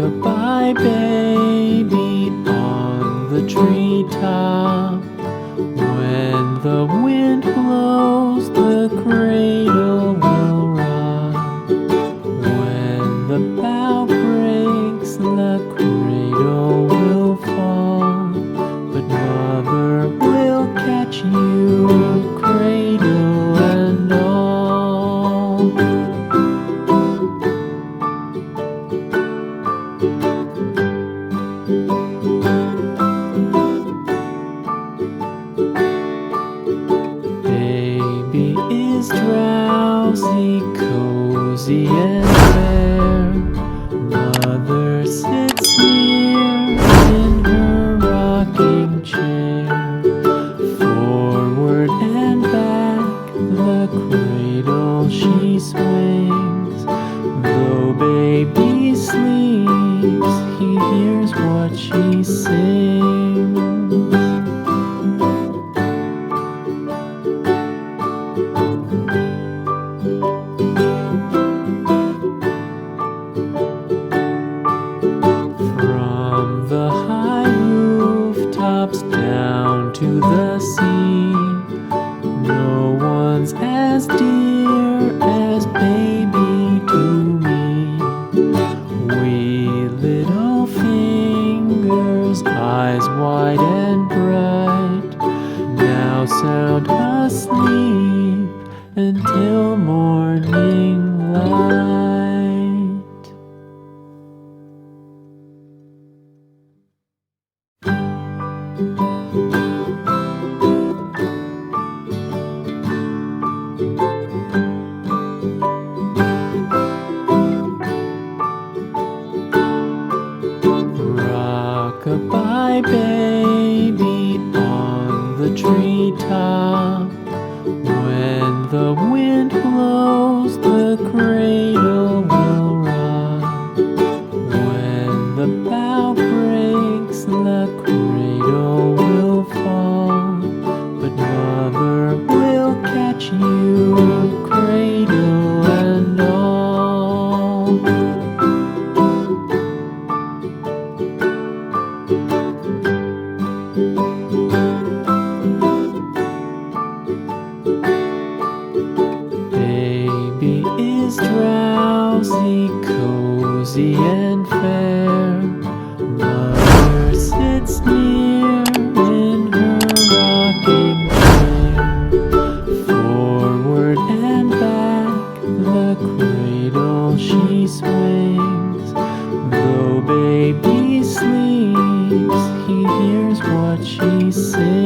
Rock-a-bye baby on the treetop. When the wind blows, the cradle will rock. When the bough breaks, the cradle will fall. But Mother will catch you, cradle and all. Baby is drowsy, cozy and fair. Mother sits near in her rocking chair. Forward and back, the cradle she swings. Though baby sleeps, he hears what she sings. From the high rooftops down to the sea, no one's as dear as baby to me. Wee little fingers, eyes wide and bright, now sound asleep until morning light. Rock-a-bye baby on the treetop. When the wind blows, the cradle will rock. When the bough breaks, the cradle will fall. But Mother will catch you, cradle and all. Baby is drowsy, cozy and fair. Mother sits near in her rocking chair. Forward and back, the cradle she swings. Though baby sleeps, he hears what she sings.